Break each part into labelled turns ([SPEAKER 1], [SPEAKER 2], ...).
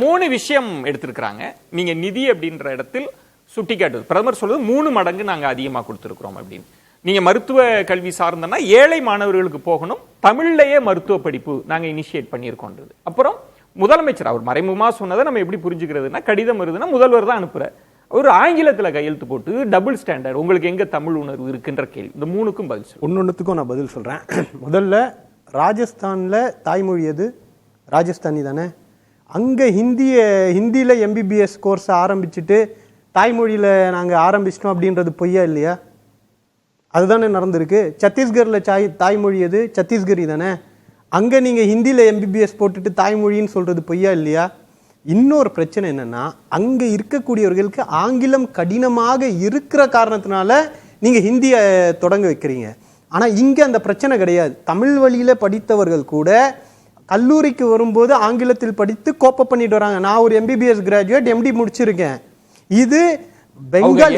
[SPEAKER 1] 3 விஷயம் எடுத்திருக்காங்க. நீங்க நிதி அப்படின்ற இடத்தில் சுட்டிக்காட்டுது. பிரதமர் சொல்றது 3 மடங்கு நாங்க அதிகமா கொடுத்திருக்கிறோம் அப்படின்னு. நீங்க மருத்துவ கல்வி சார்ந்தனா ஏழை மாணவர்களுக்கு போகணும், தமிழ்லயே மருத்துவ படிப்பு நாங்க இனிஷியேட் பண்ணியிருக்கோன்றது. அப்புறம் முதலமைச்சர் அவர் மறைமுகமா சொன்னதை நம்ம எப்படி புரிஞ்சுக்கிறதுனா, கடிதம் வருதுன்னா முதல்வர் தான் அனுப்புற, ஒரு ஆங்கிலத்துல கையெழுத்து போட்டு டபுள் ஸ்டாண்டர்ட், உங்களுக்கு எங்க தமிழ் உணர்வு இருக்குன்ற கேள்வி. இந்த 3க்கும் பதில் சொல்றேன்.
[SPEAKER 2] ஒன்னொன்னுத்துக்கும் நான் பதில் சொல்றேன். முதல்ல ராஜஸ்தான்ல தாய்மொழி எது? ராஜஸ்தானி தானே. அங்க ஹிந்தியில எம்பிபிஎஸ் கோர்ஸ் ஆரம்பிச்சுட்டு தாய்மொழியில நாங்க ஆரம்பிச்சிட்டோம் அப்படின்றது பொய்யா இல்லையா? அதுதானே நடந்திருக்கு. சத்தீஸ்கர்ல தாய்மொழி எது? சத்தீஸ்கரி தானே. அங்க நீங்க ஹிந்தியில எம்பிபிஎஸ் போட்டுட்டு தாய்மொழின்னு சொல்றது பொய்யா இல்லையா? இன்னொரு பிரச்சனை என்னன்னா, அங்க இருக்கக்கூடியவர்களுக்கு ஆங்கிலம் கடினமாக இருக்கிற காரணத்தினால நீங்க ஹிந்தியை தொடங்க வைக்கிறீங்க. ஆனா இங்க அந்த பிரச்சனை கிடையாது. தமிழ் வழியில படித்தவர்கள் கூட கல்லூரிக்கு வரும்போது ஆங்கிலத்தில் படித்து கோப்ப பண்ணிட்டு வராங்க. நான் ஒரு எம்பிபிஎஸ் கிராஜுவேட், எம்டி முடிச்சிருக்கேன். இது பெங்கால்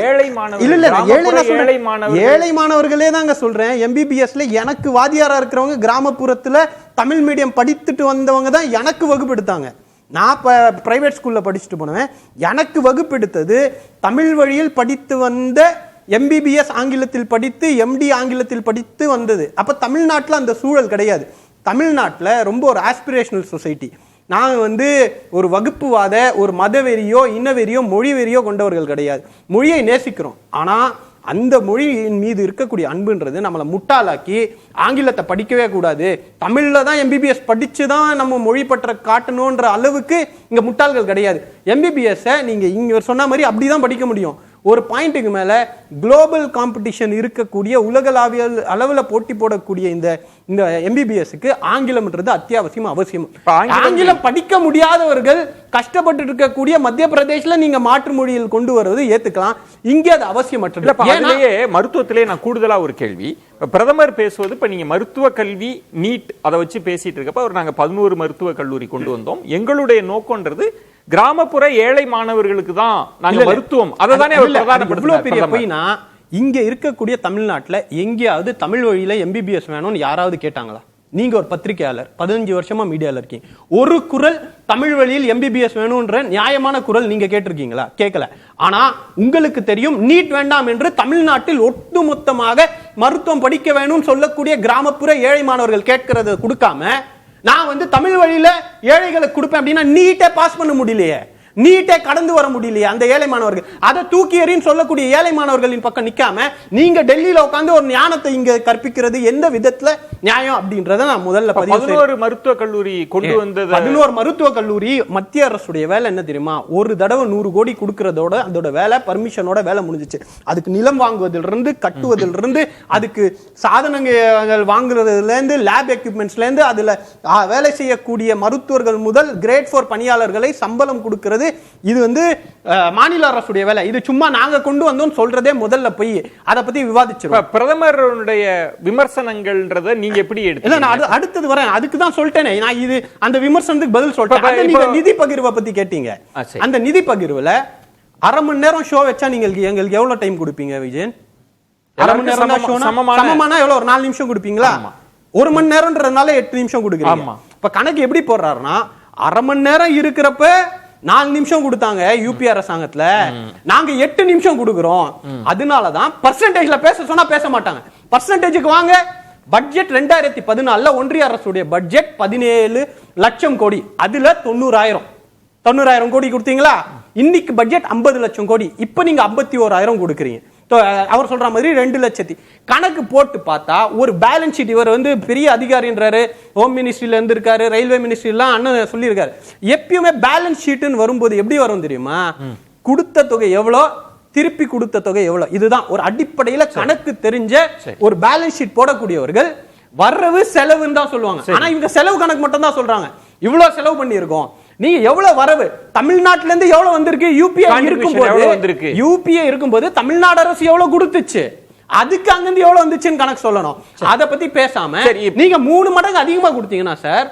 [SPEAKER 2] ஏழை மாணவர்களே தாங்க சொல்றேன். எம்பிபிஎஸ்ல எனக்கு வாதியாரா இருக்கிறவங்க கிராமப்புறத்துல தமிழ் மீடியம் படித்துட்டு வந்தவங்க தான் எனக்கு வகுப்பெடுத்தாங்க. நான் பிரைவேட் ஸ்கூல்ல படிச்சுட்டு போனேன். எனக்கு வகுப்பெடுத்தது தமிழ் வழியில் படித்து வந்த எம்பிபிஎஸ் ஆங்கிலத்தில் படித்து, எம்டி ஆங்கிலத்தில் படித்து வந்தது. அப்ப தமிழ்நாட்டில் அந்த சூழல் கிடையாது. தமிழ்நாட்டில் ரொம்ப ஒரு ஆஸ்பிரேஷனல் சொசைட்டி. நாங்கள் ஒரு வகுப்புவாத, ஒரு மதவெறியோ இனவெறியோ மொழி வெறியோ கொண்டவர்கள் கிடையாது. மொழியை நேசிக்கிறோம். ஆனால் அந்த மொழியின் மீது இருக்கக்கூடிய அன்புன்றது நம்மளை முட்டாளாக்கி ஆங்கிலத்தை படிக்கவே கூடாது, தமிழில் தான் எம்பிபிஎஸ் படித்து தான் நம்ம மொழி பற்ற காட்டணுன்ற அளவுக்கு இங்கே முட்டாள்கள் கிடையாது. எம்பிபிஎஸ்ஸை நீங்கள் இங்கே சொன்ன மாதிரி அப்படி தான் படிக்க முடியும். ஒரு பாயிண்ட்டுக்கு மேல குளோபல் காம்படிஷன் இருக்கக்கூடிய உலகளாவிய அளவில் போட்டி போடக்கூடிய இந்த எம்பிபிஎஸ்க்கு ஆங்கிலம்ன்றது அத்தியாவசியம், அவசியம். ஆங்கிலம் படிக்க முடியாதவர்கள் கஷ்டப்பட்டு இருக்கக்கூடிய மத்திய பிரதேசல நீங்க மாற்று மொழியில் கொண்டு வருவது ஏத்துக்கலாம். இங்கே அது அவசியமற்றது.
[SPEAKER 1] மருத்துவத்திலே நான் கூடுதலா ஒரு கேள்வி. பிரதமர் பேசுவது, இப்ப நீங்க மருத்துவ கல்வி நீட் அதை வச்சு பேசிட்டு இருக்கப்ப நாங்க 11 மருத்துவ கல்லூரி கொண்டு வந்தோம். எங்களுடைய நோக்கம்ன்றது கிராமப்புற ஏழை மாணவர்களுக்கு தான் நாங்க மருத்துவம். அதுதானே
[SPEAKER 2] இவ்வளவு பெரிய போய்னா இங்க இருக்கக்கூடிய தமிழ்நாட்டுல எங்கேயாவது தமிழ் வழியில எம்பிபிஎஸ் வேணும்னு யாராவது கேட்டாங்களா? நீங்க ஒரு பத்திரிகையாளர், 15 வருஷமா மீடியால இருக்கீங்க. ஒரு குரல் தமிழ் வழியில் எம்பிபிஎஸ் வேணும்ன்ற நியாயமான குரல் நீங்க கேட்டிருக்கீங்களா? கேட்கல. ஆனா உங்களுக்கு தெரியும், நீட் வேண்டாம் என்று தமிழ்நாட்டில் ஒட்டுமொத்தமாக மருத்துவம் படிக்க வேணும்னு சொல்லக்கூடிய கிராமப்புற ஏழை மாணவர்கள் கேட்கறத கொடுக்காம நான் தமிழ் வழியில ஏழைகளுக்கு கொடுப்பேன் அப்படின்னா நீட்டை பாஸ் பண்ண முடியலையே, நீட்டை கடந்து வர முடியலையே அந்த ஏழை மாணவர்கள். அதை தூக்கி எறின்னு சொல்லக்கூடிய ஏழை மாணவர்களின் பக்கம் நிக்காம நீங்க டெல்லியில உட்கார்ந்து ஒரு ஞானத்தை இங்க கற்பிக்கிறது எந்த விதத்துல நியாயம் அப்படின்றத நான் முதல்ல
[SPEAKER 1] 11 மருத்துவ கல்லூரி கொண்டு வந்தது.
[SPEAKER 2] 11 மருத்துவ கல்லூரி மத்திய அரசுடைய வேலை என்ன தெரியுமா? ஒரு தடவை 100 கோடி கொடுக்கறதோட அதோட வேலை பர்மிஷனோட வேலை முடிஞ்சிச்சு. அதுக்கு நிலம் வாங்குவதிலிருந்து கட்டுவதிலிருந்து அதுக்கு சாதனங்கள் வாங்குறதுல இருந்து லேப் எக்யூப்மெண்ட்ஸ்ல இருந்து அதுல வேலை செய்யக்கூடிய மருத்துவர்கள் முதல் கிரேட் 4 பணியாளர்களை சம்பளம் கொடுக்கிறது இது மாநில அரசுடைய வேலை. இது சும்மா நாங்க கொண்டு வந்தோம் சொல்றதே முதல்ல போய் அதை பத்தி விவாதிச்சிருக்கோம்.
[SPEAKER 1] பிரதமருடைய விமர்சனங்கள்ன்றத நீங்க எப்படி எடுத்து?
[SPEAKER 2] நான் அடுத்தது வரேன். அதுக்கு தான் சொல்லிட்டேனே, நான் இது அந்த விமர்சனத்துக்கு பதில் சொல்லிட்டேன். நீங்க நிதி பகிர்வை பத்தி கேட்டீங்க. அந்த நிதி பகிர்வுல அரை மணி நேரம் ஷோ வச்சா நீங்க எங்களுக்கு எவ்வளவு டைம் கொடுப்பீங்க விஜயன்? அரை மணி நேரம் சமமானா எவ்வளவு? ஒரு 4 நிமிஷம் கொடுப்பீங்களா? 1 மணி நேரம்ன்றதுனால 8 நிமிஷம் கொடுக்குறீங்க. இப்ப கணக்கு எப்படி போடுறாருன்னா, அரை மணி நேரம் இருக்கிறப்ப 4 நிமிஷம் கொடுத்தாங்க யூபி அரசாங்கத்துல, நாங்க 8 நிமிஷம் கொடுக்கிறோம். அதனாலதான் பர்சன்டேஜ்ல பேச சொன்னா பேச மாட்டாங்க. பர்சன்டேஜுக்கு வாங்க. பட்ஜெட் 2014 ஒன்றிய அரசுடைய பட்ஜெட் 17 லட்சம் கோடி. அதுல 90,000 கோடி கொடுத்தீங்களா? இன்னைக்கு பட்ஜெட் 50 லட்சம் கோடி. இப்ப நீங்க 51,000 கொடுக்குறீங்க. அவர் சொல்ற மாதிரி 2 லட்சத்தி கணக்கு போட்டு பார்த்தா ஒரு பேலன்ஸ் ஷீட். இவர் பெரிய அதிகாரின்றாரு, ஹோம் மினிஸ்ட்ரியில இருந்து இருக்காரு, ரயில்வே மினிஸ்ட்ரி எல்லாம் அண்ணன் சொல்லி இருக்காரு. எப்பயுமே பேலன்ஸ் ஷீட்னு வரும்போது எப்படி வரும் தெரியுமா? கொடுத்த தொகை எவ்வளோ, திருப்பி கொடுத்த தொகை எவ்வளவு, இதுதான் ஒரு அடிப்படையில கணக்கு தெரிஞ்ச ஒரு பேலன்ஸ் ஷீட் போடக்கூடியவர்கள் வரவு செலவுன்னு தான் சொல்லுவாங்க. ஆனா இவங்க செலவு கணக்கு மட்டும் தான் சொல்றாங்க. இவ்வளவு செலவு பண்ணியிருக்கோம், நீங்க எவ்வளவு வரவு தமிழ்நாட்டுல இருந்து எவ்வளவு வந்திருக்கு, யூபிஏ இருக்கும்போது தமிழ்நாடு அரசு எவ்வளவு கொடுத்துச்சு, அதுக்கு அங்கிருந்து எவ்வளவு வந்துச்சுன்னு கணக்கு சொல்லணும். அதை பத்தி பேசாம நீங்க 3 மடங்கு அதிகமா கொடுத்தீங்கன்னா சார்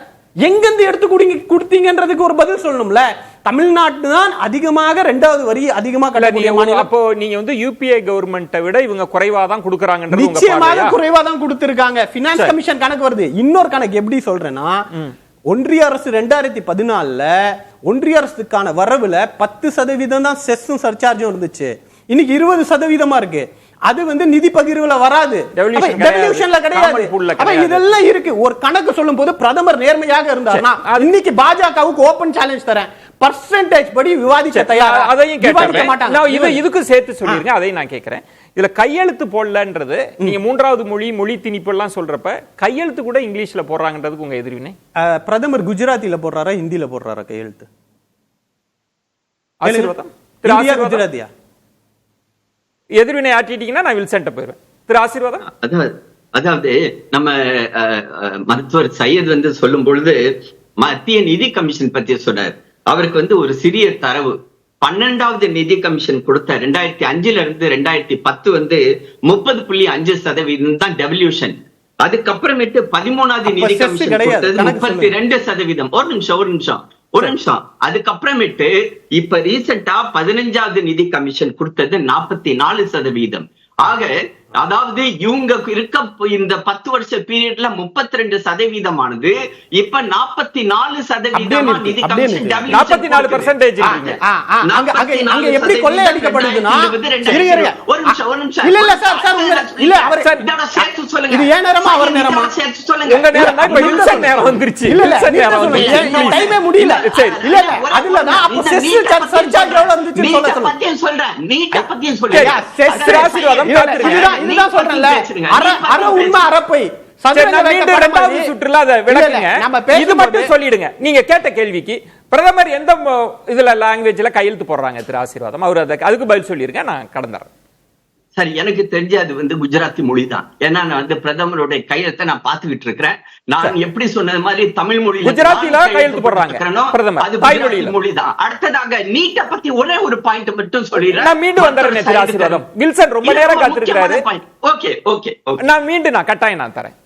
[SPEAKER 2] எங்கிருந்து எடுத்து கொடுத்தீங்கன்றதுக்கு ஒரு பதில் சொல்லணும்ல. தமிழ்நாட்டு தான் அதிகமாக 2வது வரி அதிகமா கட்டக்கூடிய மாநிலம்.
[SPEAKER 1] அப்போ நீங்க யூபிஏ கவர்மெண்ட்டை விட இவங்க குறைவா தான் கொடுக்கறாங்கன்றது
[SPEAKER 2] நிச்சயமாக குறைவா தான் கொடுத்திருக்காங்க. ஃபைனான்ஸ் கமிஷன் கணக்கு வருது. இன்னொரு கணக்கு எப்படி சொல்றேன்னா, ஒன்றிய அரசு 2014 ஒன்றிய அரசுக்கான வரவுல 10% தான் செஸ்ஸும் சர்சார்ஜும் இருந்துச்சு. இன்னைக்கு 20% இருக்கு. அது வந்து நிதி பகிர்வுல வராது, டெவல்யூஷன்ல கிடையாது. அப்ப இதெல்லாம் இருக்கு. ஒரு கணக்கு சொல்லும் போது பிரதமர் நேர்மையாக இருந்தார்னா இன்னைக்கு பாஜகவுக்கு ஓபன் சேலஞ்ச் தரேன், பர்சன்டேஜ் படி விவாதிக்க தயார்.
[SPEAKER 1] அதையும் கேட்கிறேன், இதுக்கு சேர்த்து சொல்லிருங்க. அதையும் நான் கேட்கிறேன். இதுல கையெழுத்து போடலன்றது, நீங்க மூன்றாவது மொழி திணிப்பு எல்லாம் சொல்றப்ப கையெழுத்து கூட இங்கிலீஷ்ல போடுறாங்கன்றதுக்கு உங்க எதிர்வினை?
[SPEAKER 2] பிரதமர் குஜராத்தில போடுறாரா, ஹிந்தில போடுறாரா கையெழுத்து? குஜராத்தியா?
[SPEAKER 1] எதிர்வினை ஆற்றிட்டீங்கன்னா நான் வில்சன்ட்ட போயிருவேன். திரு ஆசீர்வாதம்.
[SPEAKER 3] அதாவது நம்ம மருத்துவர் சையத் வந்து சொல்லும் பொழுது மத்திய நிதி கமிஷன் பத்தி சொன்னார். அவருக்கு வந்து ஒரு சிறிய தரவு, 12வது நிதி கமிஷன் கொடுத்த 2005 இருந்து 2010 வந்து 30.5% தான் டெவல்யூஷன். அதுக்கப்புறமேட்டு 13வது நிதி கமிஷன் கொடுத்தது 32%. ஒரு நிமிஷம். அதுக்கப்புறமேட்டு இப்ப ரீசெண்டா 15வது நிதி கமிஷன் கொடுத்தது 44%. ஆக அதாவது இவங்க இருக்க இந்த 10 வருஷ பீரியட்ல 32% இப்ப 44% நிதி கமிஷன்
[SPEAKER 1] 44%.
[SPEAKER 2] அங்க எப்படி கொள்ளையடிக்கப்படுதுன்னா,
[SPEAKER 3] ஒரு நிமிஷம்
[SPEAKER 2] இல்ல இல்ல சார் சார் இல்ல அவர்
[SPEAKER 3] சேர்த்து சொல்லுங்க.
[SPEAKER 2] இது ஏன் நேரமா அவர் நேரமா?
[SPEAKER 3] சேர்த்து சொல்லுங்க.
[SPEAKER 1] உங்க நேரம் தான் இப்ப வில்சன் நேரம் வந்துருச்சு.
[SPEAKER 2] இல்ல இல்ல
[SPEAKER 1] வில்சன் நேரம் வந்துருச்சு.
[SPEAKER 2] டைமே முடியல. இல்ல இல்ல அதுல தான் அப்ப செஸ் சர்சார்ஜ் எவ்வளவு இருந்துச்சு சொல்ல சொல்லுங்க.
[SPEAKER 3] பத்தியும் சொல்றேன், நீட்ட பத்தியும் சொல்றேன்.
[SPEAKER 2] செஸ் ஆசீர்வாதம் இதுதான் சொல்றேன்ல, அற உண்மை அரப்பை
[SPEAKER 1] சுற்றுலா இது மட்டும் சொல்லிடுங்க. நீங்க கேட்ட கேள்விக்கு பிரதமர் எந்த இதுல லாங்குவேஜ்ல கையெழுத்து போடுறாங்க திரு ஆசீர்வாதம்? அவர் அதுக்கு பதில் சொல்லிருக்கேன், நான் கடந்துறேன்.
[SPEAKER 3] சரி, எனக்கு தெரிஞ்ச அது வந்து குஜராத்தி மொழி தான். ஏன்னா நான் வந்து பிரதமருடைய கையெழுத்தை நான் பாத்துக்கிட்டு இருக்கிறேன். நான் எப்படி சொன்னது மாதிரி தமிழ் மொழி
[SPEAKER 1] குஜராத்தில கையெழுத்து போடுறாங்க பிரதமர்,
[SPEAKER 3] அது குஜராத்தி மொழி தான். அடுத்ததாக நீட்ட பத்தி ஒரே ஒரு பாயிண்ட் மட்டும் சொல்லிடுறேன்.
[SPEAKER 1] நான் மீண்டும் வந்துடுறேன் திரு ஆசீர்வாதம். வில்சன் ரொம்ப நேரம் காத்திருக்கிறாரு.
[SPEAKER 3] ஓகே ஓகே,
[SPEAKER 1] நான் மீண்டும் கட்டாயம் நான் தரேன்.